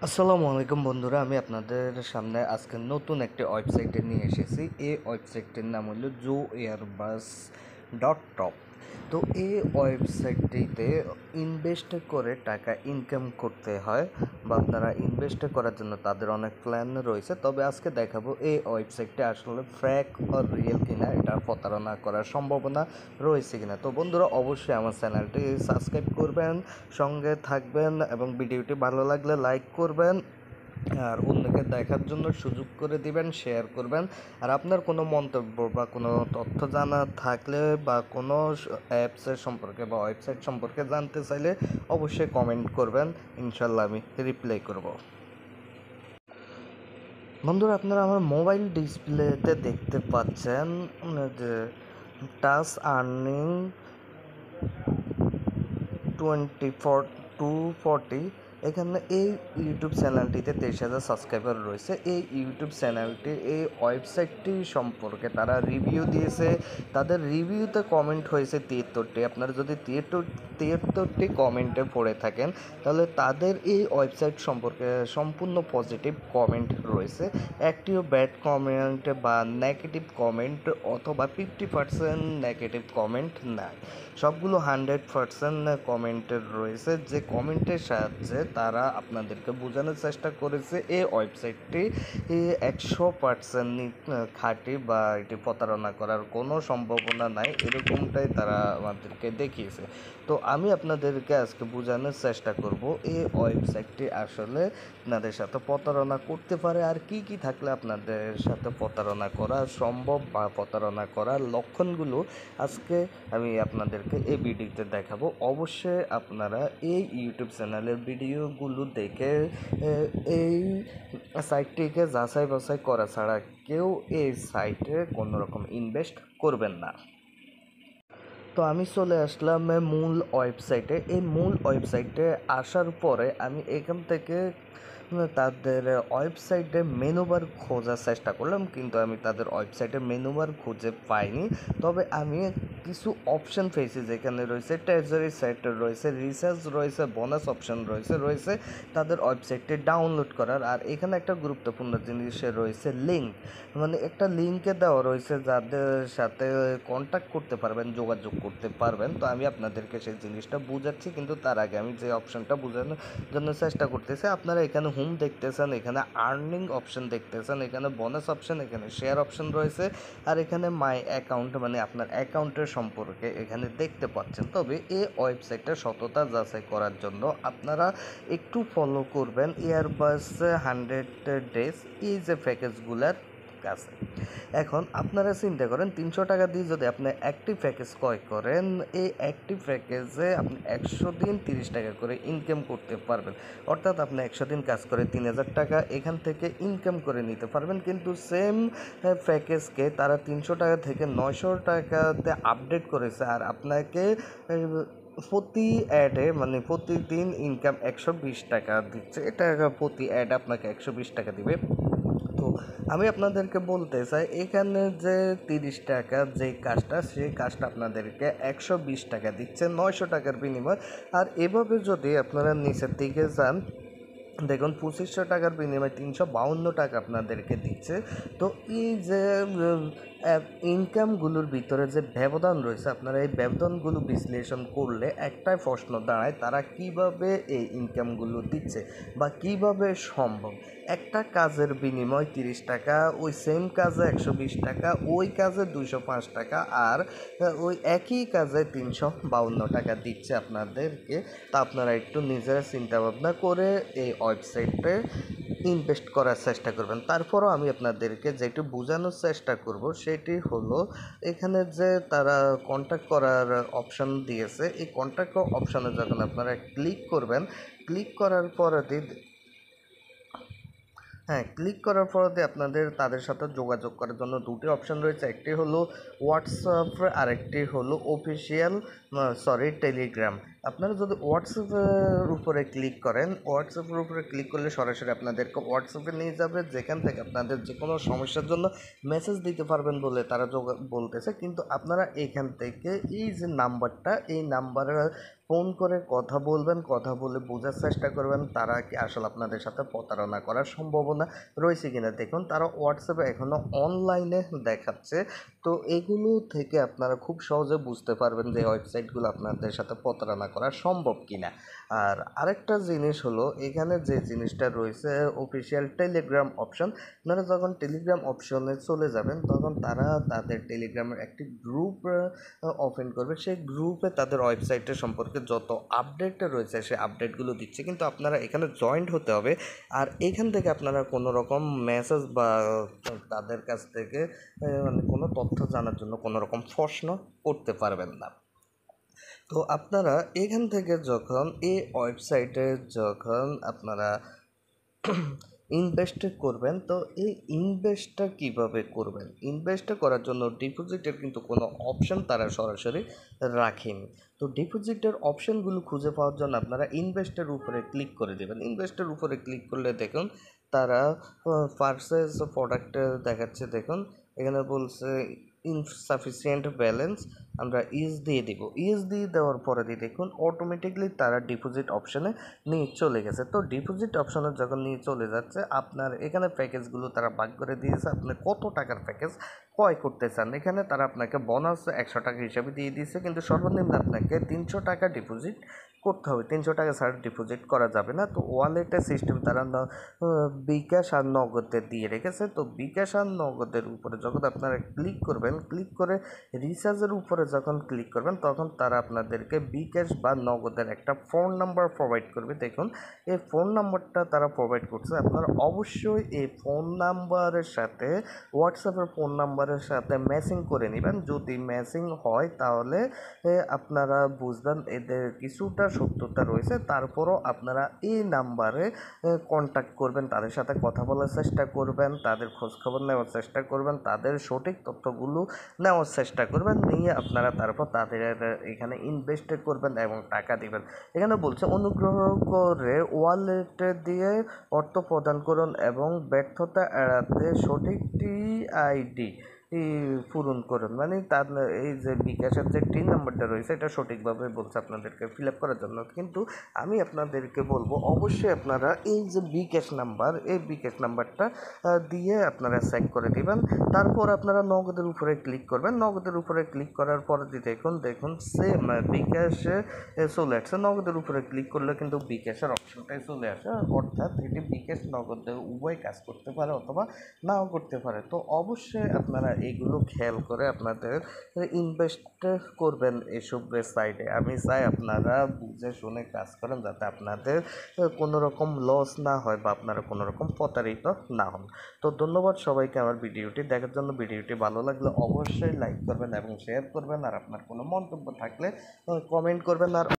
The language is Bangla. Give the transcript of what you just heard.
আসসালামু আলাইকুম বন্ধুরা, আমি আপনাদের সামনে আজকে নতুন একটি ওয়েবসাইটে নিয়ে এসেছি। এই ওয়েবসাইটটির নাম হলো joeairbus.top। তো এই ওয়েবসাইটটিতে ইনভেস্ট করে টাকা ইনকাম করতে হয়, বা আপনারা ইনভেস্ট করার জন্য তাদের অনেক প্ল্যান রয়েছে। তবে আজকে দেখাবো এই ওয়েবসাইটটি আসলে ফ্যাক অর রিয়েল কিনা, এটা প্রতারণা করার সম্ভাবনা রয়েছে কিনা। তো বন্ধুরা, অবশ্যই আমার চ্যানেলটি সাবস্ক্রাইব করবেন, সঙ্গে থাকবেন এবং ভিডিওটি ভালো লাগলে লাইক করবেন আর অন্যকে দেখার জন্য সুযোগ করে দিবেন, শেয়ার করবেন। আর আপনার কোনো মন্তব্য বা কোনো তথ্য জানা থাকলে বা কোনো অ্যাপসের সম্পর্কে বা ওয়েবসাইট সম্পর্কে জানতে চাইলে অবশ্যই কমেন্ট করবেন, ইনশাল্লাহ আমি রিপ্লাই করব। বন্ধুরা, আপনারা আমার মোবাইল ডিসপ্লেতে দেখতে পাচ্ছেন যে টাচ আর্নিং 24 এখানে এই ইউটিউব চ্যানেলটিতে 23,000 সাবস্ক্রাইবার রয়েছে। এই ইউটিউব চ্যানেলটি এই ওয়েবসাইটটি সম্পর্কে তারা রিভিউ দিয়েছে। তাদের রিভিউতে কমেন্ট হয়েছে 73টি। আপনারা যদি 73টি কমেন্টে পড়ে থাকেন তাহলে তাদের এই ওয়েবসাইট সম্পর্কে সম্পূর্ণ পজিটিভ কমেন্ট রয়েছে। একটিও ব্যাড কমেন্ট বা নেগেটিভ কমেন্ট অথবা 50% নেগেটিভ কমেন্ট নাই, সবগুলো 100% কমেন্টের রয়েছে। যে কমেন্টের সাহায্যে তারা আপনাদেরকে বোঝানোর চেষ্টা করেছে এই ওয়েবসাইটটি 100% খাঁটি বা এটি প্রতারণা করার কোনো সম্ভাবনা নাই, এরকমটাই তারা আমাদেরকে দেখিয়েছে। তো আমি আপনাদেরকে আজকে বোঝানোর চেষ্টা করব এই ওয়েবসাইটটি আসলে আপনাদের সাথে প্রতারণা করতে পারে আর কি কি থাকলে আপনাদের সাথে প্রতারণা করা সম্ভব বা প্রতারণা করার লক্ষণগুলো আজকে আমি আপনাদেরকে এই ভিডিওতে দেখাবো। অবশ্যই আপনারা এই ইউটিউব চ্যানেলের ভিডিওগুলো দেখে এই সাইটটিকে যাচাই বাছাই করা ছাড়া কেউ এই সাইটে কোনো রকম ইনভেস্ট করবেন না। তো আমি চলে আসলাম মূল ওয়েবসাইটে। এই মূল ওয়েবসাইটে আসার পরে আমি এখান থেকে তাদের ওয়েবসাইটে মেনু বার খোঁজার চেষ্টা করলাম, কিন্তু আমি তাদের ওয়েবসাইটে মেনু বার খুঁজে পাইনি। তবে আমি কিছু অপশান পেয়েছি, যেখানে রয়েছে ট্রেজারি সেট রয়েছে, রিসার্চ রয়েছে, বোনাস অপশান রয়েছে তাদের ওয়েবসাইটটি ডাউনলোড করার। আর এখানে একটা গুরুত্বপূর্ণ জিনিস রয়েছে লিঙ্ক, মানে একটা লিঙ্কে দেওয়া রয়েছে যাদের সাথে কন্ট্যাক্ট করতে পারবেন, যোগাযোগ করতে পারবেন। তো আমি আপনাদেরকে সেই জিনিসটা বুঝাচ্ছি, কিন্তু তার আগে আমি যে অপশানটা বোঝানোর জন্য চেষ্টা করতেছি, আপনারা এখানে হোম দেখতেছেন, এখানে আর্নিং অপশান দেখতেছেন, এখানে বোনাস অপশান, এখানে শেয়ার অপশান রয়েছে, আর এখানে মাই অ্যাকাউন্ট মানে আপনার অ্যাকাউন্টের সম্পর্কে এখানে দেখতে পাচ্ছেন। তবে এই ওয়েবসাইটটা সততা যাচাই করার জন্য আপনারা একটু ফলো করবেন এয়ারবাস 100 ডেজ এই যে প্যাকেজগুলার কাছে। এখন আপনারা চিন্তা করেন 300 টাকা দিয়ে যদি আপনি অ্যাক্টিভ প্যাকেজ ক্রয় করেন, এই অ্যাক্টিভ প্যাকেজে আপনি 100 দিন 30 টাকা করে ইনকাম করতে পারবেন। অর্থাৎ আপনি 100 দিন কাজ করে 3,000 টাকা এখান থেকে ইনকাম করে নিতে পারবেন। কিন্তু সেম প্যাকেজকে তারা 300 টাকা থেকে 900 টাকাতে আপডেট করেছে, আর আপনাকে প্রতি অ্যাডে মানে প্রতিদিন ইনকাম 120 টাকা দিচ্ছে। এটা প্রতি অ্যাড আপনাকে 120 টাকা দিবে। তো আমি আপনাদেরকে বলতে চাই, এখানে যে 30 টাকা যে কাজটা, সেই কাজটা আপনাদেরকে 120 টাকা দিচ্ছে 900 টাকার বিনিময়। আর এভাবে যদি আপনারা নিচের দিকে যান, দেখুন 2500 টাকার বিনিময়ে 352 টাকা আপনাদেরকে দিচ্ছে। তো এই যে ইনকামগুলোর ভিতরে যে ব্যবধান রয়েছে, আপনারা এই ব্যবধানগুলো বিশ্লেষণ করলে একটাই প্রশ্ন দাঁড়ায়, তারা কিভাবে এই ইনকামগুলো দিচ্ছে বা কিভাবে সম্ভব। একটা কাজের বিনিময় 30 টাকা, ওই সেম কাজে 120 টাকা, ওই কাজে 205 টাকা, আর ওই একই কাজে 352 টাকা দিচ্ছে আপনাদেরকে। তা আপনারা একটু নিজেরা চিন্তা ভাবনা করে এই ওয়েবসাইটে ইনভেস্ট করার চেষ্টা করবেন। তারপরও আমি আপনাদেরকে যেটি বোঝানোর চেষ্টা করব সেটি হলো, এখানে যে তারা কন্ট্যাক্ট করার অপশান দিয়েছে, এই কন্ট্যাক্ট অপশানে যখন আপনারা ক্লিক করবেন, ক্লিক করার পরে ক্লিক করার পরে আপনাদের তাদের সাথে যোগাযোগ করার জন্য দুটি অপশান রয়েছে। একটি হলো হোয়াটসঅ্যাপ, আরেকটি হলো অফিসিয়াল টেলিগ্রাম। আপনারা যদি হোয়াটসঅ্যাপের উপরে ক্লিক করেন, হোয়াটসঅ্যাপের উপরে ক্লিক করলে সরাসরি আপনাদেরকে হোয়াটসঅ্যাপে নিয়ে যাবে, যেখান থেকে আপনাদের যে কোনো সমস্যার জন্য মেসেজ দিতে পারবেন বলে তারা বলতেছে। কিন্তু আপনারা এখান থেকে এই যে নাম্বারটা, এই নাম্বারে ফোন করে কথা বলবেন, কথা বলে বোঝার চেষ্টা করবেন তারা কি আসলে আপনাদের সাথে প্রতারণা করার সম্ভাবনা রয়েছে কিনা। দেখুন তারা হোয়াটসঅ্যাপে এখনও অনলাইনে দেখাচ্ছে, তো এগুলো থেকে আপনারা খুব সহজে বুঝতে পারবেন যে ওয়েবসাইটগুলো আপনাদের সাথে প্রতারণা করা সম্ভব কিনা। আর আরেকটা জিনিস হলো, এখানে যে জিনিসটা রয়েছে অফিসিয়াল টেলিগ্রাম অপশন, আপনারা যখন টেলিগ্রাম অপশনে চলে যাবেন তখন তারা তাদের টেলিগ্রামের একটি গ্রুপ ওপেন করবে। সেই গ্রুপে তাদের ওয়েবসাইটের সম্পর্কে যত আপডেট রয়েছে সেই আপডেটগুলো দিচ্ছে, কিন্তু আপনারা এখানে জয়েন্ট হতে হবে। আর এখান থেকে আপনারা কোনো রকম মেসেজ বা তাদের কাছ থেকে মানে কোনো তথ্য জানার জন্য কোনো রকম প্রশ্ন করতে পারবেন না। তো আপনারা এখান থেকে যখন এই ওয়েবসাইটে যখন আপনারা ইনভেস্ট করবেন, তো এই ইনভেস্টটা কিভাবে করবেন, ইনভেস্ট করার জন্য ডিপোজিটের কিন্তু কোনো অপশন তারা সরাসরি রাখেনি। তো ডিপোজিটের অপশনগুলো খুঁজে পাওয়ার জন্য আপনারা ইনভেস্টের উপরে ক্লিক করে দেবেন। ইনভেস্টের উপরে ক্লিক করলে দেখুন তারা পারচেজ প্রোডাক্ট দেখাচ্ছে। দেখুন এখানে বলছে ইনসাফিসিয়েন্ট ব্যালেন্স, আমরা ইজ দিয়ে দিব। ইজ দিয়ে দেওয়ার পরে দিয়ে দেখুন অটোমেটিকলি তারা ডিপোজিট অপশানে নিয়ে চলে গেছে। তো ডিপোজিট অপশানে যখন নিয়ে চলে যাচ্ছে, আপনার এখানে প্যাকেজগুলো তারা ভাগ করে দিয়েছে, আপনি কত টাকার প্যাকেজ ক্রয় করতে চান। এখানে তারা আপনাকে বোনাস 100 টাকা হিসাবে দিয়ে দিয়েছে, কিন্তু সর্বনিম্ন আপনাকে 300 টাকা ডিপোজিট করতে হবে। 300 টাকা ছাড়া ডিপোজিট করা যাবে না। তো ওয়ালেটের সিস্টেম তারা বিকাশ আর নগদে দিয়ে রেখেছে। তো বিকাশ আর নগদের উপরে যখন আপনারা ক্লিক করবেন, ক্লিক করে রিচার্জের উপরে যখন ক্লিক করবেন তখন তারা আপনাদেরকে বিকাশ বা নগদের একটা ফোন নাম্বার প্রোভাইড করবে। দেখুন এই ফোন নাম্বারটা তারা প্রোভাইড করছে, আপনারা অবশ্যই এই ফোন নাম্বারের সাথে হোয়াটসঅ্যাপের ফোন নাম্বারের সাথে ম্যাচিং করে নেবেন। যদি ম্যাচিং হয় তাহলে আপনারা বুঝবেন এদের কিছুটা সত্যতা রয়েছে। তারপরও আপনারা এই নাম্বারে কন্ট্যাক্ট করবেন, তাদের সাথে কথা বলার চেষ্টা করবেন, তাদের খোঁজখবর নেওয়ার চেষ্টা করবেন, তাদের সঠিক তথ্যগুলো নেওয়ার চেষ্টা করবেন, নিয়ে আপনারা তারপর তাদের এখানে ইনভেস্ট করবেন এবং টাকা দিবেন। এখানে বলছে অনুগ্রহ করে ওয়ালেটে দিয়ে অর্থ প্রদান করুন এবং ব্যর্থতা এড়াতে সঠিক টিআইডি পূরণ করুন। মানে তার এই যে বিকাশের যে টিন নাম্বারটা রয়েছে এটা সঠিকভাবে বলছে আপনাদেরকে ফিল আপ করার জন্য। কিন্তু আমি আপনাদেরকে বলবো অবশ্যই আপনারা এই যে বিকাশ নাম্বার, এই বিকাশ নাম্বারটা দিয়ে আপনারা চেক করে দিবেন। তারপর আপনারা নগদের উপরে ক্লিক করবেন। নগদের উপরে ক্লিক করার পরে দেখুন সেম বিকাশে চলে আসছে। নগদের উপরে ক্লিক করলে কিন্তু বিকাশের অপশনটাই চলে আসে, অর্থাৎ এটি বিকাশ নগদে উভয় কাজ করতে পারে অথবা নাও করতে পারে। তো অবশ্যই আপনারা এগুলো খেয়াল করে আপনাদের ইনভেস্ট করবেন এসব সাইটে। আমি চাই আপনারা বুঝে শুনে কাজ করেন, যাতে আপনাদের কোনো রকম লস না হয় বা আপনারা কোনো রকম প্রতারিত না হন। তো ধন্যবাদ সবাইকে আমার ভিডিওটি দেখার জন্য। ভিডিওটি ভালো লাগলে অবশ্যই লাইক করবেন এবং শেয়ার করবেন, আর আপনার কোনো মন্তব্য থাকলে কমেন্ট করবেন। আর